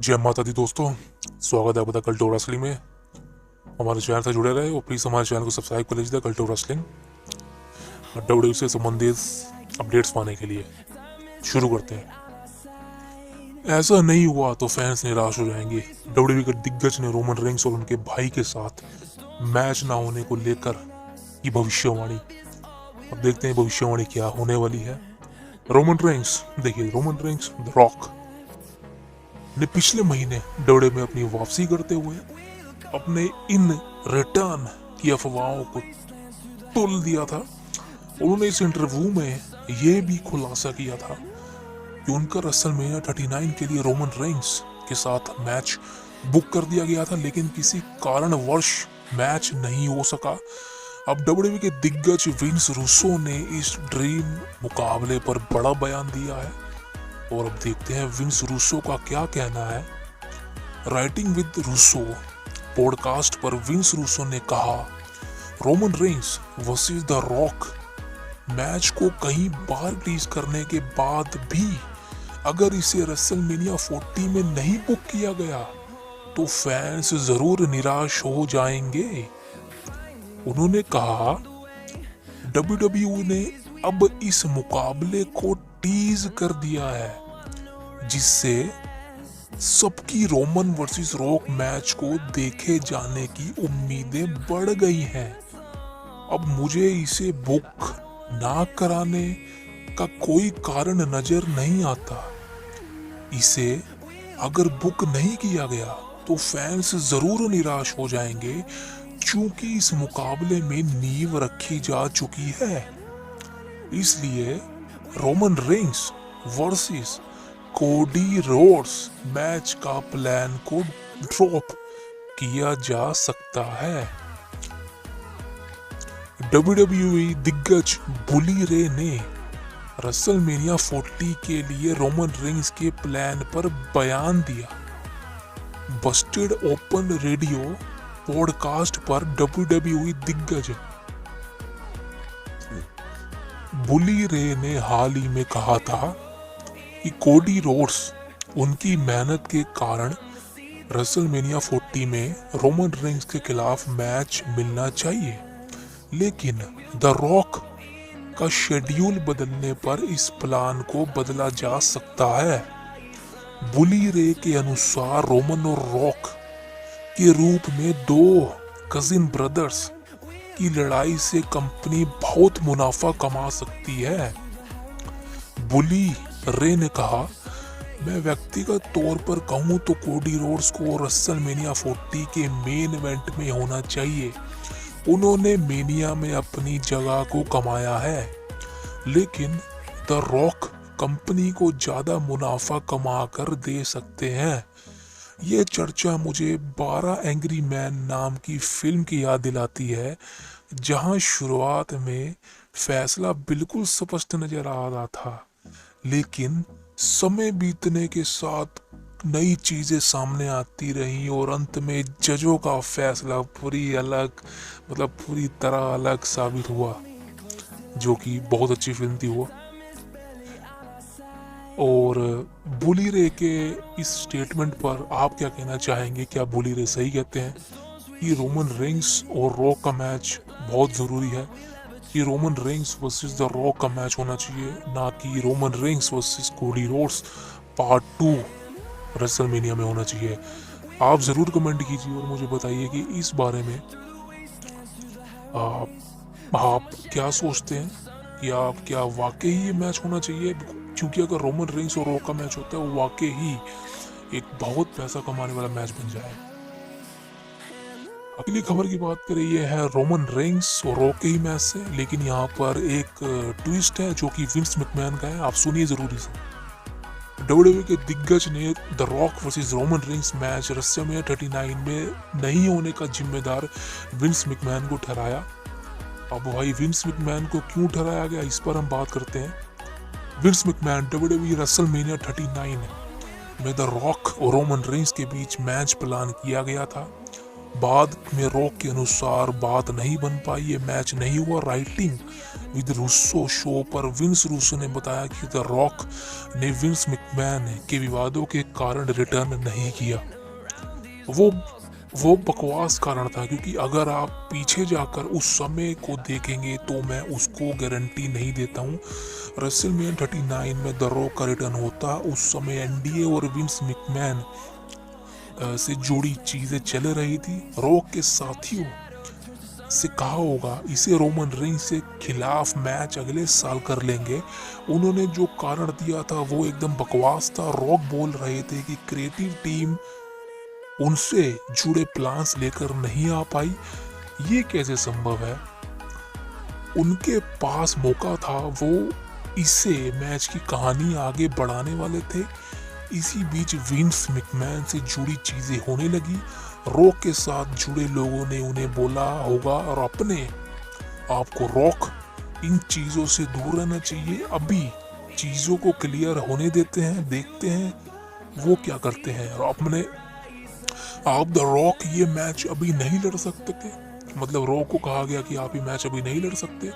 जय माता दी दोस्तों, स्वागत है आपका कल्टो रेसलिंग में। हमारे चैनल से जुड़े रहे और प्लीज़ हमारे चैनल को सब्सक्राइब कर लीजिए कल्टो रेसलिंग डब्ल्यूडब्ल्यूई से संबंधित अपडेट्स पाने के लिए। शुरू करते हैं। ऐसा नहीं हुआ तो फैंस निराश हो जाएंगे। डब्ल्यूडब्ल्यूई के दिग्गज ने रोमन रेंस और उनके भाई के साथ मैच ना होने को लेकर की भविष्यवाणी। अब देखते हैं भविष्यवाणी क्या होने वाली है। रोमन रेंस, देखिए रोमन रेंस द रॉक ने पिछले महीने डब्ल्यूडब्ल्यूई में अपनी वापसी करते हुए अपने इन रिटर्न की अफवाहों को तोल दिया था। उन्होंने इस इंटरव्यू में यह भी खुलासा किया था कि उनका रेसलमेनिया 39 के लिए रोमन रेंस के साथ मैच बुक कर दिया गया था, लेकिन किसी कारणवश मैच नहीं हो सका। अब डब्ल्यूडब्ल्यूई के दिग्गज विंस रूसो ने इस ड्रीम मुकाबले पर बड़ा बयान दिया है और अब देखते हैं विंस रूसो का क्या कहना है। राइटिंग विद रूसो पॉडकास्ट पर विंस रूसो ने कहा, Roman Reigns versus the rock match को कई बार रिलीज करने के बाद भी अगर इसे रेसलमेनिया 40 में नहीं बुक किया गया तो फैंस जरूर निराश हो जाएंगे। उन्होंने कहा, डब्ल्यूडब्ल्यूई ने अब इस मुकाबले को टीज कर दिया है जिससे सबकी रोमन वर्सेस रॉक मैच को देखे जाने की उम्मीदें बढ़ गई हैं। अब मुझे इसे बुक ना कराने का कोई कारण नजर नहीं आता। इसे अगर बुक नहीं किया गया तो फैंस जरूर निराश हो जाएंगे क्योंकि इस मुकाबले में नींव रखी जा चुकी है। इसलिए Roman Reigns versus Cody Rhodes match का प्लान को ड्रॉप किया जा सकता है। डब्ल्यूडब्ल्यूई दिग्गज बुली रे ने रेसलमेनिया 40 के लिए रोमन रेंस के प्लान पर बयान दिया। बस्टेड ओपन रेडियो पॉडकास्ट पर डब्ल्यूडब्ल्यूई दिग्गज बुली रे ने हाल ही में कहा था कि कोडी रोड्स उनकी मेहनत के कारण रेसलमेनिया 40 में रोमन रेंस के खिलाफ मैच मिलना चाहिए, लेकिन द रॉक का शेड्यूल बदलने पर इस प्लान को बदला जा सकता है। बुली रे के अनुसार रोमन और रॉक के रूप में दो कजिन ब्रदर्स की लड़ाई से कंपनी बहुत मुनाफा कमा सकती है। बुली रे ने कहा, मैं व्यक्तिगत तौर पर कहूं तो कोडी रोड्स को रेसलमेनिया 40 के मेन इवेंट में होना चाहिए। उन्होंने मेनिया में अपनी जगह को कमाया है, लेकिन द रॉक कंपनी को ज्यादा मुनाफा कमा कर दे सकते हैं। ये चर्चा मुझे 12 एंग्री मैन नाम की फिल्म की याद दिलाती है, जहां शुरुआत में फैसला बिल्कुल स्पष्ट नजर आ रहा था, लेकिन समय बीतने के साथ नई चीजें सामने आती रही और अंत में जजों का फैसला पूरी तरह अलग साबित हुआ, जो कि बहुत अच्छी फिल्म थी वो। और बुली रे के इस स्टेटमेंट पर आप क्या कहना चाहेंगे? क्या बुली रे सही कहते हैं कि रोमन रेंस और रॉक का मैच बहुत जरूरी है, कि Roman Reigns versus the rock का मैच होना चाहिए, ना कि Roman Reigns versus Cody Rhodes part 2 WrestleMania में होना चाहिए? आप जरूर कमेंट कीजिए और मुझे बताइए कि इस बारे में आप क्या सोचते हैं कि आप क्या वाकई ये मैच होना चाहिए? क्योंकि अगर रोमन रेंस और रॉक का मैच होता है वो वाकई ही एक बहुत पैसा कमाने वाला मैच बन जाए। अगली खबर की बात करें, ये है रोमन रेंस और रॉक के ही मैच से, लेकिन यहाँ पर एक ट्विस्ट है जो कि विंस मैकमैन का है। आप सुनिए जरूरी से। डब्ल्यूडब्ल्यूई के दिग्गज ने the rock versus Roman Reigns match WrestleMania 39 में नहीं होने का जिम्मेदार विंस मैकमैन को ठहराया। अब भाई विंस मैकमैन को क्यों ठहराया गया, इस पर हम बात करते हैं। विंस मैकमैन डब्ल्यूडब्ल्यूई रेसलमेनिया 39 में द रॉक और रोमन रेंस के बीच मैच प्लान किया गया था। बाद में रॉक के अनुसार बात नहीं बन पाई, ये मैच नहीं हुआ। राइटिंग विद रूसो शो पर विंस रूसो ने बताया कि द रॉक ने विंस मैकमैन के विवादों के कारण रिटर्न नहीं किया। वो बकवास कारण था, क्योंकि अगर आप पीछे जाकर उस समय को देखेंगे तो मैं उसको गारंटी नहीं देता हूँ। रेसलमेनिया 39 में द रॉक का रिटर्न होता, उस समय एनडीए और विंस मैकमैन से जुड़ी चीजें चल रही थी। रॉक के साथियों से कहा होगा इसे रोमन रेंज से खिलाफ मैच अगले साल कर लेंगे। उन्होंने जो कारण दिया था वो एकदम बकवास था। रॉक बोल रहे थे कि क्रिएटिव टीम उनसे जुड़े प्लान्स लेकर नहीं आ पाई। ये कैसे संभव है? उनके पास मौका था, वो इसे मैच की कहानी आगे बढ़ाने वाले थे। इसी बीच विंस मैकमैन से जुड़ी चीजें होने लगी। रॉक के साथ जुड़े लोगों ने उन्हें बोला होगा और अपने आपको रॉक इन चीजों से दूर रहना चाहिए, अभी चीजों को क्लियर होने देते हैं, देखते हैं वो क्या करते हैं। और अपने आप द रॉक ये मैच अभी नहीं लड़ सकते थे, मतलब रॉक को कहा गया कि आप ये मैच अभी नहीं लड़ सकते।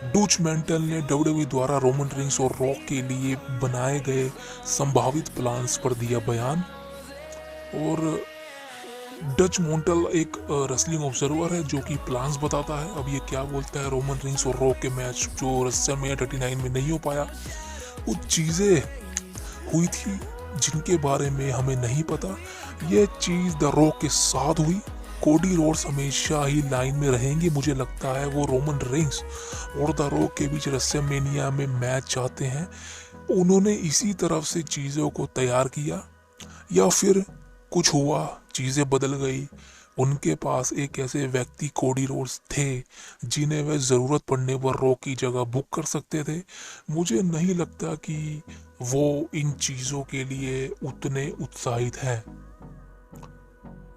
डूच मेंटल ने डब्ल्यूडब्ल्यूई द्वारा रोमन रेंस और रॉक के लिए बनाए गए संभावित प्लान्स पर दिया बयान। और डच मोंटल एक रेसलिंग ऑब्जर्वर है जो कि प्लान्स बताता है। अब ये क्या बोलता है, रोमन रेंस और रॉक के मैच जो रेसलमेनिया 39 में नहीं हो पाया, कुछ चीजें हुई थी जिनके बारे में हमें नहीं पता। ये चीज द रॉक के साथ हुई। कोडी रोड्स हमेशा ही लाइन में रहेंगे। मुझे लगता है वो रोमन रेंस और द रॉक के बीच रेसलमेनिया में मैच चाहते हैं। उन्होंने इसी तरफ से चीज़ों को तैयार किया, या फिर कुछ हुआ, चीज़ें बदल गई। उनके पास एक ऐसे व्यक्ति कोडी रोड्स थे जिन्हें वे ज़रूरत पड़ने पर रॉक की जगह बुक कर सकते थे। मुझे नहीं लगता कि वो इन चीज़ों के लिए उतने उत्साहित हैं।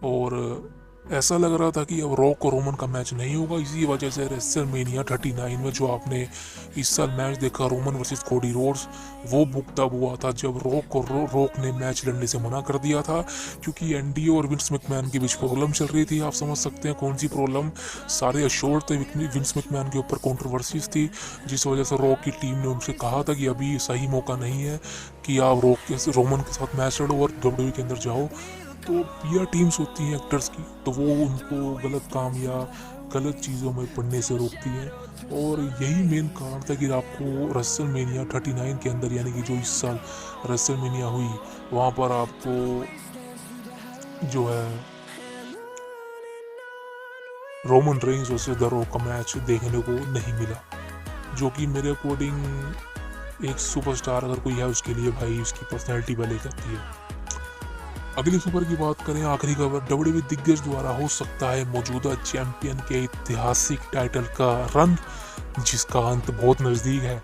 और ऐसा लग रहा था कि अब रॉक और रोमन का मैच नहीं होगा। इसी वजह से रेसलमेनिया 39 में जो आपने इस साल मैच देखा रोमन वर्सेस कोडी रोड्स, वो बुक तब हुआ था जब रॉक ने मैच लड़ने से मना कर दिया था, क्योंकि एनडीए और विंस मैकमैन के बीच प्रॉब्लम चल रही थी। आप समझ सकते हैं कौन सी प्रॉब्लम। सारे अश्योर्ड थे, विंस मैकमैन के ऊपर कंट्रोवर्सीज थी, जिस वजह से रॉक की टीम ने उनसे कहा था कि अभी सही मौका नहीं है कि आप रोमन के साथ मैच लड़ो और डब्ल्यूडब्ल्यूई के अंदर जाओ। तो पीआर टीम्स होती हैं एक्टर्स की, तो वो उनको गलत काम या गलत चीज़ों में पढ़ने से रोकती है। और यही मेन कारण था कि आपको रेसलमेनिया 39 के अंदर, यानी कि जो इस साल रेसलमेनिया हुई, वहाँ पर आपको जो है Roman Reigns versus the rock का मैच देखने को नहीं मिला, जो कि मेरे अकॉर्डिंग एक सुपरस्टार अगर कोई है उसके लिए भाई उसकी पर्सनैलिटी पहले करती है। अगली खबर की बात करें, आखिरी खबर, डब्ल्यूडब्ल्यूई दिग्गज द्वारा हो सकता है मौजूदा चैंपियन के ऐतिहासिक टाइटल का रन, जिसका अंत बहुत नज़दीक है।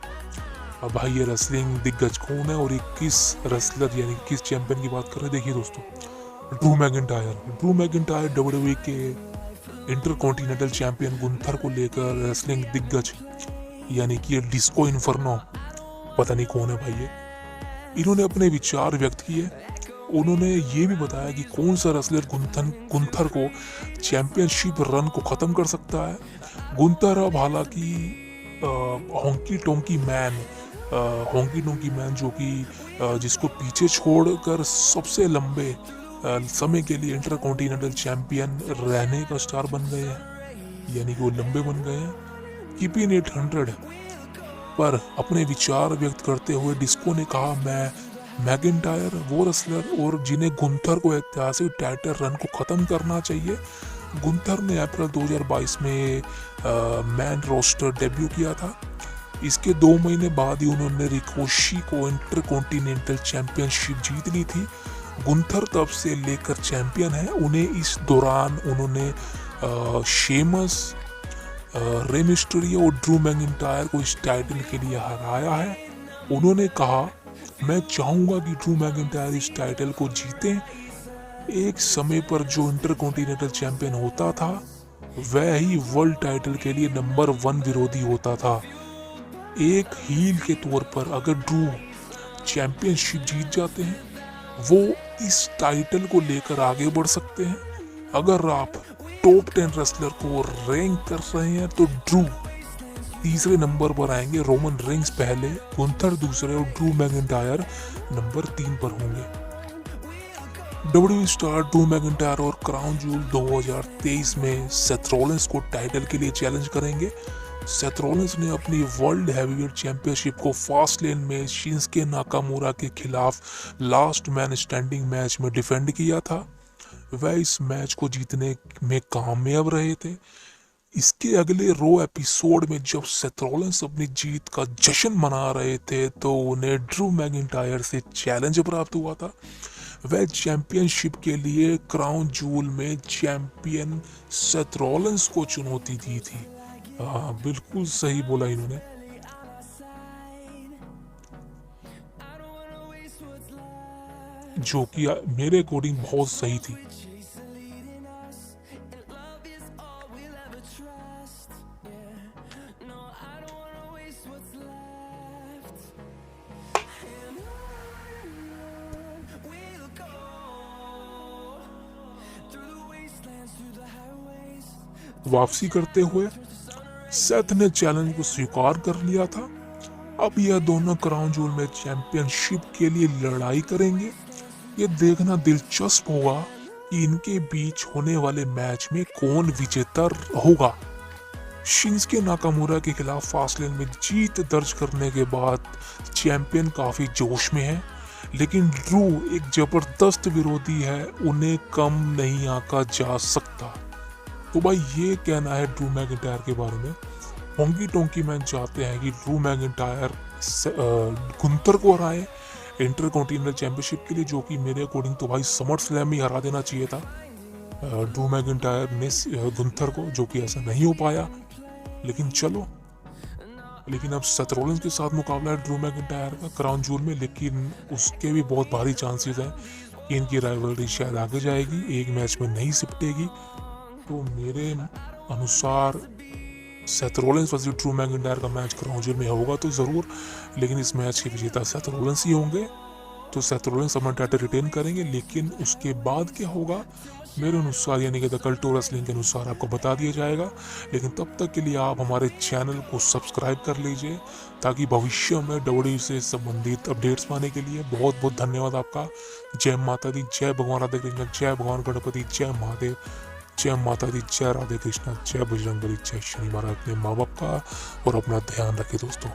अब भाई ये रेसलिंग दिग्गज कौन है और ये किस रेसलर यानी किस चैंपियन की बात कर रहे हैं? देखिए दोस्तों, ड्रू मैकिंटायर डब्ल्यूडब्ल्यूई के इंटरकॉन्टिनेंटल चैंपियन गुंथर को लेकर रेसलिंग दिग्गज यानी कि ये डिस्को इन्फर्नो, पता नहीं कौन है भाई ये, इन्होंने अपने विचार व्यक्त किए। उन्होंने ये भी बताया कि कौन सा रेसलर गुंथर को चैंपियनशिप रन को ख़त्म कर सकता है। गुंथर अब हालांकि होंकी टोंकी मैन जो कि जिसको पीछे छोड़कर सबसे लंबे समय के लिए इंटरकॉन्टिनेंटल चैंपियन रहने का स्टार बन गए हैं, यानी कि वो लंबे बन गए हैं। कीपिन 800 पर अपने विचार व्यक्त करते हुए डिस्को ने कहा, मैं मैकिंटायर वो रेसलर और जिन्हें गुंथर को ऐतिहासिक टाइटल रन को ख़त्म करना चाहिए। गुंथर ने अप्रैल 2022 में मैन रोस्टर डेब्यू किया था। इसके 2 महीने बाद ही उन्होंने रिकोशी को इंटरकॉन्टिनेंटल चैंपियनशिप जीत ली थी। गुंथर तब से लेकर चैंपियन है। उन्हें इस दौरान उन्होंने शेमस, रे मिस्टेरियो और ड्रू मैकिंटायर को इस टाइटल के लिए हराया है। उन्होंने कहा, मैं चाहूँगा कि ड्रू मैकिंटायर इस टाइटल को जीतें। एक समय पर जो इंटरकॉन्टिनेंटल चैंपियन होता था वह ही वर्ल्ड टाइटल के लिए नंबर 1 विरोधी होता था। एक हील के तौर पर अगर ड्रू चैंपियनशिप जीत जाते हैं, वो इस टाइटल को लेकर आगे बढ़ सकते हैं। अगर आप टॉप 10 रेसलर को रैंक कर रहे हैं तो ड्रू तीसरे नंबर पर आएंगे, रोमन रेंग्स पहले, गुंथर दूसरे और ड्रू मैकिंटायर नंबर 3 पर होंगे। डब्ल्यूडब्ल्यूई स्टार ड्रू मैकिंटायर और क्राउन जूल 2023 में सेथ रॉलिंस को टाइटल के लिए चैलेंज करेंगे। सेथ रॉलिंस ने अपनी वर्ल्ड हैवीवेट चैंपियनशिप को फास्ट लेन में शिंसके नाकामुरा के खिलाफ लास्ट मैन स्टैंडिंग मैच में डिफेंड किया था। वह इस मैच को जीतने में कामयाब रहे थे। इसके अगले रो एपिसोड में जब सेथ रॉलिंस अपनी जीत का जश्न मना रहे थे तो उन्हें ड्रू मैकिंटायर से चैलेंज प्राप्त हुआ था। वह चैंपियनशिप के लिए क्राउन जूल में चैंपियन सेथ रॉलिंस को चुनौती दी थी। हाँ, बिल्कुल सही बोला इन्होंने। जो कि मेरे अकॉर्डिंग बहुत सही थी। वापसी करते हुए सेथ ने चैलेंज को स्वीकार कर लिया था। अब यह दोनों क्राउन जूल में चैंपियनशिप के लिए लड़ाई करेंगे। ये देखना दिलचस्प होगा कि इनके बीच होने वाले मैच में कौन विजेता होगा। शिंसके नाकामुरा के खिलाफ फासलेन में जीत दर्ज करने के बाद चैंपियन काफी जोश में है, लेकिन ड्रू एक जबरदस्त विरोधी है, उन्हें कम नहीं आंका जा सकता। तो भाई ये कहना है ड्रू मैकिंटायर के बारे में। होंगी टोंकी मैन चाहते हैं कि ड्रू मैकिंटायर गुंथर को हराए इंटरकॉन्टिनेंटल चैंपियनशिप के लिए, जो कि मेरे अकॉर्डिंग तो भाई समर स्लैम में हरा देना चाहिए था ड्रू मैकिंटायर ने गुंथर को, जो कि ऐसा नहीं हो पाया। लेकिन चलो, लेकिन अब सेथ रॉलिंस के साथ मुकाबला है ड्रू मैकिंटायर का क्राउन जूल में, लेकिन उसके भी बहुत भारी चांसेस हैं कि इनकी राइवलरी शायद आगे जाएगी, एक मैच में नहीं सिपटेगी। तो मेरे अनुसार Seth Rollins versus Drew McIntyre का मैच क्राउन जूल में होगा तो ज़रूर, लेकिन इस मैच के विजेता सेथ रॉलिंस ही होंगे। तो सेथ रॉलिंस अपना टाइटल रिटेन करेंगे, लेकिन उसके बाद क्या होगा मेरे अनुसार, यानी कि द कल्ट ऑफ रेसलिंग के अनुसार आपको बता दिया जाएगा। लेकिन तब तक के लिए आप हमारे चैनल को सब्सक्राइब कर लीजिए, ताकि भविष्य में डब्ल्यूडब्ल्यूई से संबंधित अपडेट्स पाने के लिए। बहुत बहुत धन्यवाद आपका। जय माता दी, जय भगवान राधे कृष्ण, जय भगवान गणपति, जय महादेव, जय माता दी, जय राधे कृष्ण, जय बजरंगबली, जय शनि महाराज। अपने माँ बाप का और अपना ध्यान रखें दोस्तों।